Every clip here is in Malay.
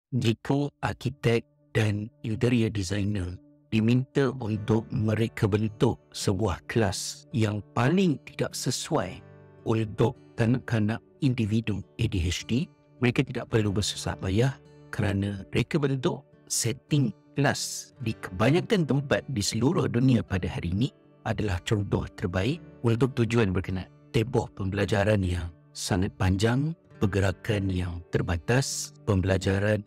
Jika arkitek dan interior designer diminta untuk mereka bentuk sebuah kelas yang paling tidak sesuai untuk kanak-kanak individu ADHD, mereka tidak perlu bersusah payah kerana mereka bentuk setting kelas di kebanyakan tempat di seluruh dunia pada hari ini adalah contoh terbaik untuk tujuan berkenaan. Tempoh pembelajaran yang sangat panjang, pergerakan yang terbatas, pembelajaran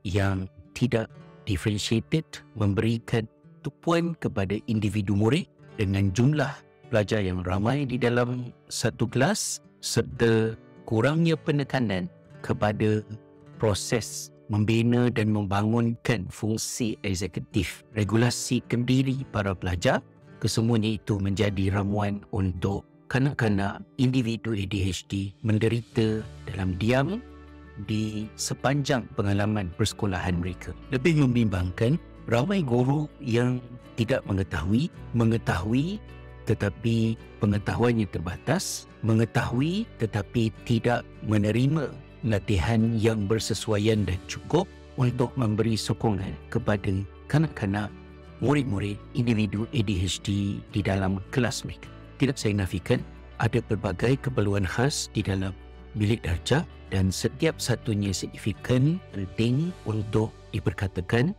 yang tidak differentiated, memberikan tumpuan kepada individu murid dengan jumlah pelajar yang ramai di dalam satu kelas serta kurangnya penekanan kepada proses membina dan membangunkan fungsi eksekutif, regulasi kendiri para pelajar. Kesemuanya itu menjadi ramuan untuk kanak-kanak individu ADHD menderita dalam diam di sepanjang pengalaman persekolahan mereka. Lebih membimbangkan, ramai guru yang tidak mengetahui tetapi pengetahuannya terbatas, mengetahui tetapi tidak menerima latihan yang bersesuaian dan cukup untuk memberi sokongan kepada kanak-kanak murid-murid individu ADHD di dalam kelas mereka. Tidak saya nafikan, ada pelbagai keperluan khas di dalam bilik darjah dan setiap satunya signifikan, penting untuk diperkatakan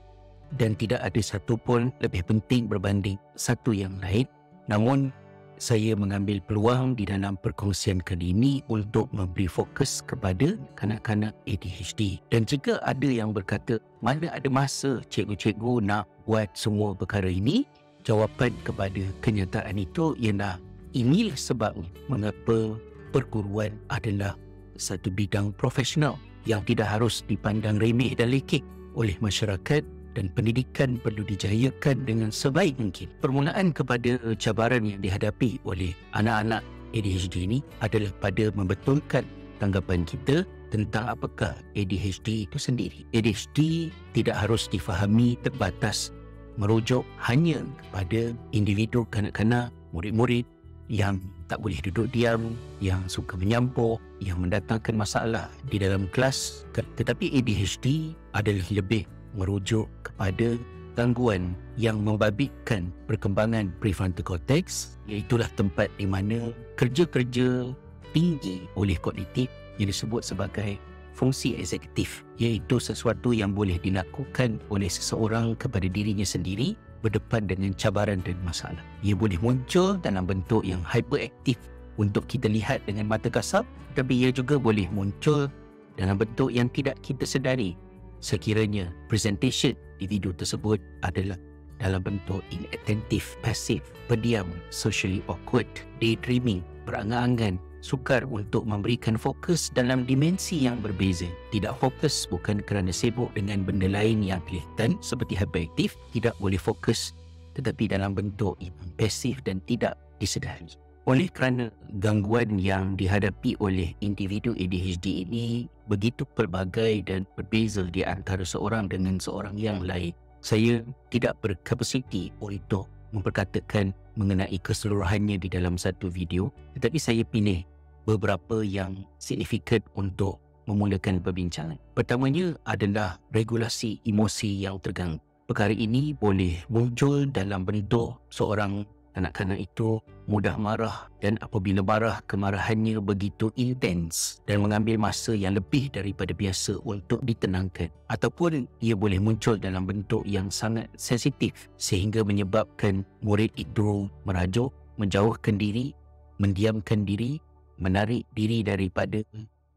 dan tidak ada satu pun lebih penting berbanding satu yang lain. Namun, saya mengambil peluang di dalam perkongsian kali ini untuk memberi fokus kepada kanak-kanak ADHD. Dan jika ada yang berkata, mana ada masa cikgu-cikgu nak buat semua perkara ini? Jawapan kepada kenyataan itu ialah inilah sebab mengapa perguruan adalah satu bidang profesional yang tidak harus dipandang remeh dan lekeh oleh masyarakat dan pendidikan perlu dijayakan dengan sebaik mungkin. Permulaan kepada cabaran yang dihadapi oleh anak-anak ADHD ini adalah pada membetulkan tanggapan kita tentang apakah ADHD itu sendiri. ADHD tidak harus difahami terbatas merujuk hanya kepada individu kanak-kanak, murid-murid yang tak boleh duduk diam, yang suka menyampuk, yang mendatangkan masalah di dalam kelas. Tetapi ADHD adalah lebih merujuk kepada gangguan yang membabitkan perkembangan prefrontal cortex, iaitulah tempat di mana kerja-kerja tinggi oleh kognitif yang disebut sebagai fungsi eksekutif, iaitu sesuatu yang boleh dilakukan oleh seseorang kepada dirinya sendiri berdepan dengan cabaran dan masalah. Ia boleh muncul dalam bentuk yang hyperaktif untuk kita lihat dengan mata kasar, tapi ia juga boleh muncul dalam bentuk yang tidak kita sedari sekiranya presentation individu tersebut adalah dalam bentuk inattentive, pasif, pendiam, socially awkward, daydreaming, berangan-angan, sukar untuk memberikan fokus dalam dimensi yang berbeza. Tidak fokus bukan kerana sibuk dengan benda lain yang kelihatan seperti hyperaktif, tidak boleh fokus tetapi dalam bentuk pasif dan tidak disedari. Oleh kerana gangguan yang dihadapi oleh individu ADHD ini begitu pelbagai dan berbeza di antara seorang dengan seorang yang lain, saya tidak berkapasiti untuk memperkatakan mengenai keseluruhannya di dalam satu video, tetapi saya pilih beberapa yang signifikan untuk memulakan perbincangan. Pertamanya adalah regulasi emosi yang terganggu. Perkara ini boleh muncul dalam bentuk seorang kanak-kanak itu mudah marah, dan apabila marah, kemarahannya begitu intens dan mengambil masa yang lebih daripada biasa untuk ditenangkan. Ataupun ia boleh muncul dalam bentuk yang sangat sensitif sehingga menyebabkan murid itu merajuk, menjauhkan diri, mendiamkan diri, menarik diri daripada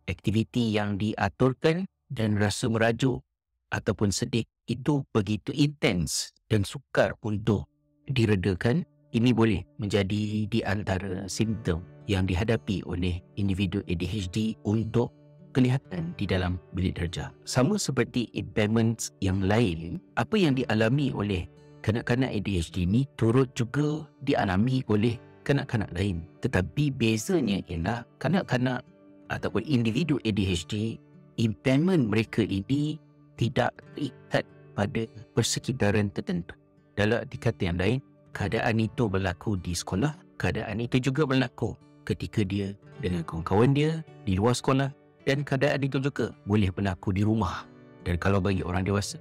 aktiviti yang diaturkan, dan rasa merajuk ataupun sedih itu begitu intens dan sukar untuk diredakan. Ini boleh menjadi di antara simptom yang dihadapi oleh individu ADHD untuk kelihatan di dalam bilik darjah. Sama seperti impairments yang lain, apa yang dialami oleh kanak-kanak ADHD ini turut juga dialami oleh kanak-kanak lain. Tetapi bezanya ialah kanak-kanak ataupun individu ADHD, impairment mereka ini tidak terikat pada persekitaran tertentu. Dalam arti kata yang lain, keadaan itu berlaku di sekolah, keadaan itu juga berlaku ketika dia dengan kawan-kawan dia di luar sekolah, dan keadaan itu juga boleh berlaku di rumah Dan kalau bagi orang dewasa,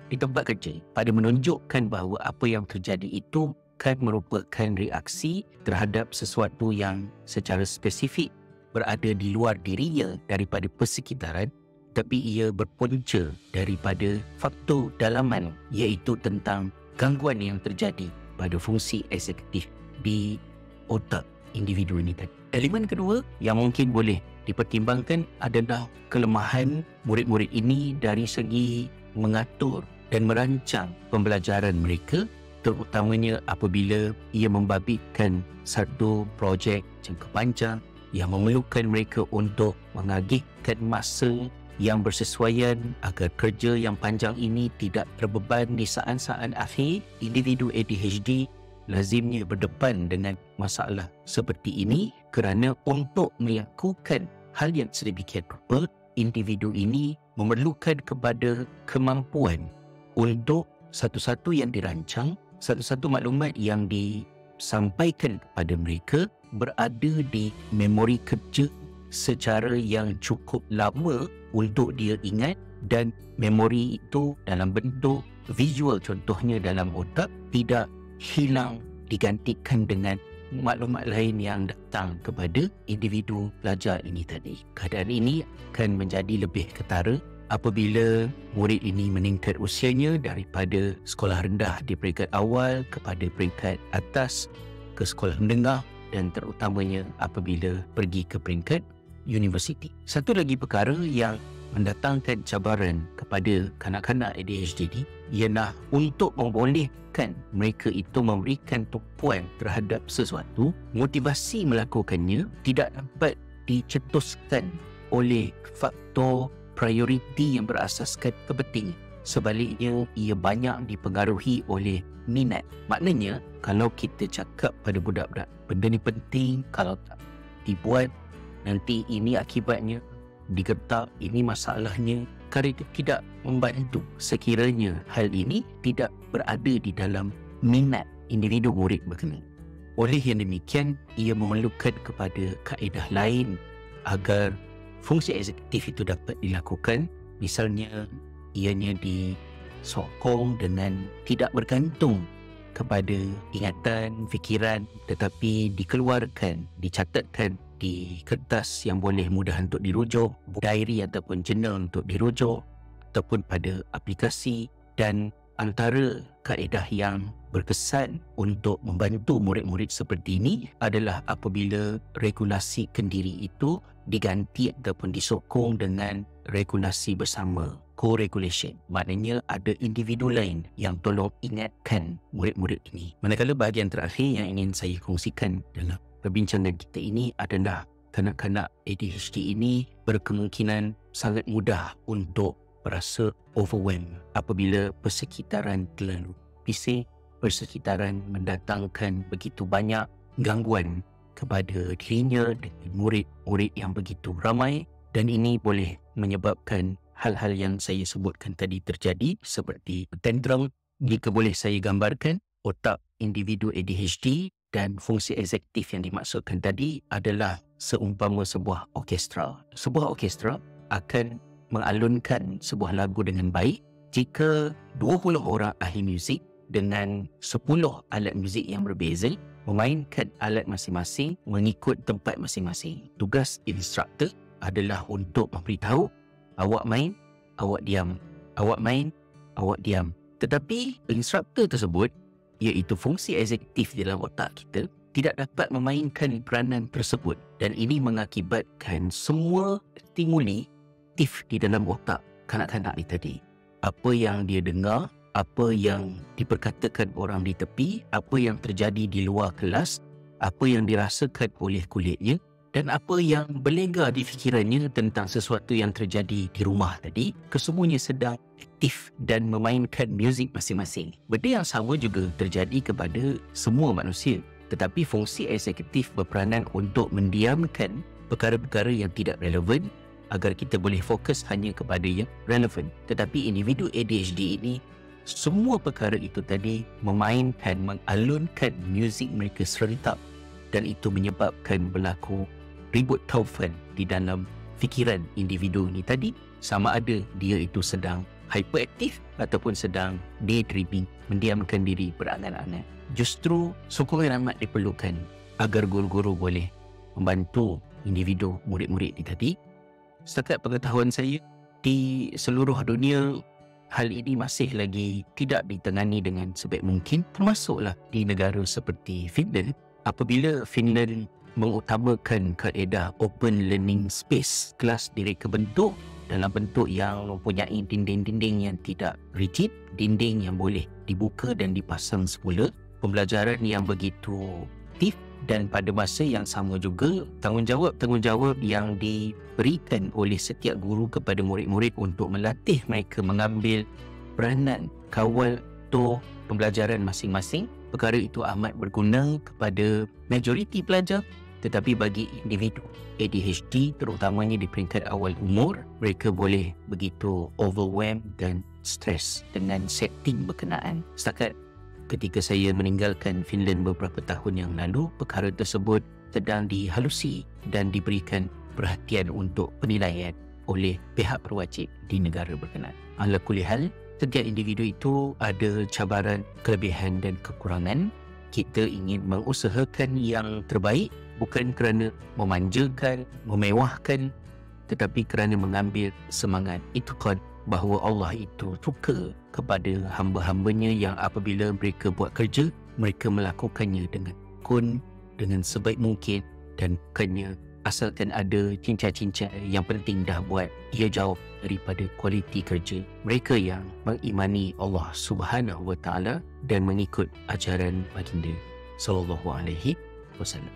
di tempat kerja, pada menunjukkan bahawa apa yang terjadi itu kan merupakan reaksi terhadap sesuatu yang secara spesifik berada di luar dirinya daripada persekitaran, tapi ia berpunca daripada faktor dalaman, iaitu tentang gangguan yang terjadi pada fungsi eksekutif di otak individu ini tadi. Elemen kedua yang mungkin boleh dipertimbangkan adalah kelemahan murid-murid ini dari segi mengatur dan merancang pembelajaran mereka, terutamanya apabila ia membabitkan satu projek jangka panjang yang memerlukan mereka untuk mengagihkan masa yang bersesuaian agar kerja yang panjang ini tidak terbeban di saat-saat akhir. Individu ADHD lazimnya berdepan dengan masalah seperti ini kerana untuk melakukan hal yang sedemikian rupa, individu ini memerlukan kepada kemampuan untuk satu-satu yang dirancang, satu-satu maklumat yang disampaikan kepada mereka berada di memori kerja secara yang cukup lama untuk dia ingat, dan memori itu dalam bentuk visual, contohnya dalam otak, tidak hilang digantikan dengan maklumat lain yang datang kepada individu pelajar ini tadi. Keadaan ini akan menjadi lebih ketara apabila murid ini meningkat usianya daripada sekolah rendah di peringkat awal kepada peringkat atas ke sekolah menengah, dan terutamanya apabila pergi ke peringkat universiti. Satu lagi perkara yang mendatangkan cabaran kepada kanak-kanak ADHD ini ialah untuk membolehkan mereka itu memberikan tumpuan terhadap sesuatu, motivasi melakukannya tidak dapat dicetuskan oleh faktor prioriti yang berasaskan kepentingan. Sebaliknya, ia banyak dipengaruhi oleh minat. Maknanya, kalau kita cakap pada budak-budak, benda ni penting, kalau tak dibuat, nanti ini akibatnya, digertak, ini masalahnya, kerana tidak membantu sekiranya hal ini tidak berada di dalam minat individu murid berkenaan. Oleh yang demikian, ia memerlukan kepada kaedah lain agar fungsi eksekutif itu dapat dilakukan. Misalnya, ianya disokong dengan tidak bergantung kepada ingatan, fikiran, tetapi dikeluarkan, dicatatkan di kertas yang boleh mudah untuk dirujuk, diary ataupun jurnal untuk dirujuk, ataupun pada aplikasi. Dan antara kaedah yang berkesan untuk membantu murid-murid seperti ini adalah apabila regulasi kendiri itu diganti ataupun disokong dengan regulasi bersama, co-regulation. Maknanya ada individu lain yang tolong ingatkan murid-murid ini. Manakala bahagian terakhir yang ingin saya kongsikan dalam perbincangan kita ini adalah kanak-kanak ADHD ini berkemungkinan sangat mudah untuk merasa overwhelmed apabila persekitaran terlalu bising, persekitaran mendatangkan begitu banyak gangguan kepada dirinya dan murid-murid yang begitu ramai, dan ini boleh menyebabkan hal-hal yang saya sebutkan tadi terjadi seperti tantrum. Jika boleh saya gambarkan, otak individu ADHD dan fungsi eksekutif yang dimaksudkan tadi adalah seumpama sebuah orkestra. Sebuah orkestra akan mengalunkan sebuah lagu dengan baik jika 20 orang ahli muzik dengan 10 alat muzik yang berbeza memainkan alat masing-masing mengikut tempat masing-masing. Tugas instruktur adalah untuk memberitahu, awak main, awak diam, awak main, awak diam. Tetapi instruktur tersebut, iaitu fungsi eksekutif di dalam otak kita, tidak dapat memainkan peranan tersebut, dan ini mengakibatkan semua stimuli aktif di dalam otak kanak-kanak ni tadi. Apa yang dia dengar, apa yang diperkatakan orang di tepi, apa yang terjadi di luar kelas, apa yang dirasakan oleh kulitnya, dan apa yang berlega di fikirannya tentang sesuatu yang terjadi di rumah tadi, kesemuanya sedang aktif dan memainkan muzik masing-masing. Benda yang sama juga terjadi kepada semua manusia, tetapi fungsi eksekutif berperanan untuk mendiamkan perkara-perkara yang tidak relevan agar kita boleh fokus hanya kepada yang relevan. Tetapi individu ADHD ini, semua perkara itu tadi memainkan, mengalunkan muzik mereka serentak, dan itu menyebabkan berlaku ribut taufan di dalam fikiran individu ini tadi, sama ada dia itu sedang hyperaktif ataupun sedang daydreaming, mendiamkan diri, berangan-angan. Justru sokongan amat diperlukan agar guru-guru boleh membantu individu murid-murid ini tadi. Setakat pengetahuan saya, di seluruh dunia hal ini masih lagi tidak ditangani dengan sebaik mungkin, termasuklah di negara seperti Finland. Apabila Finland mengutamakan kaedah open learning space, kelas direka bentuk dalam bentuk yang mempunyai dinding-dinding yang tidak rigid, dinding yang boleh dibuka dan dipasang semula, pembelajaran yang begitu aktif, dan pada masa yang sama juga tanggungjawab yang diberikan oleh setiap guru kepada murid-murid untuk melatih mereka mengambil peranan kawal untuk pembelajaran masing-masing. Perkara itu amat berguna kepada majoriti pelajar, tetapi bagi individu ADHD terutamanya di peringkat awal umur, mereka boleh begitu overwhelmed dan stres dengan setting berkenaan. Setakat ketika saya meninggalkan Finland beberapa tahun yang lalu, perkara tersebut sedang dihalusi dan diberikan perhatian untuk penilaian oleh pihak berwajib di negara berkenaan. Ala kulli hal, setiap individu itu ada cabaran, kelebihan dan kekurangan. Kita ingin mengusahakan yang terbaik, bukan kerana memanjakan, memewahkan, tetapi kerana mengambil semangat itikad bahawa Allah itu suka kepada hamba-hambanya yang apabila mereka buat kerja, mereka melakukannya dengan tekun, dengan sebaik mungkin, dan bukannya asalkan ada cincang-cincang, yang penting dah buat, ia jauh daripada kualiti kerja mereka yang mengimani Allah Subhanahu wa Ta'ala dan mengikut ajaran baginda sallallahu alaihi wasallam.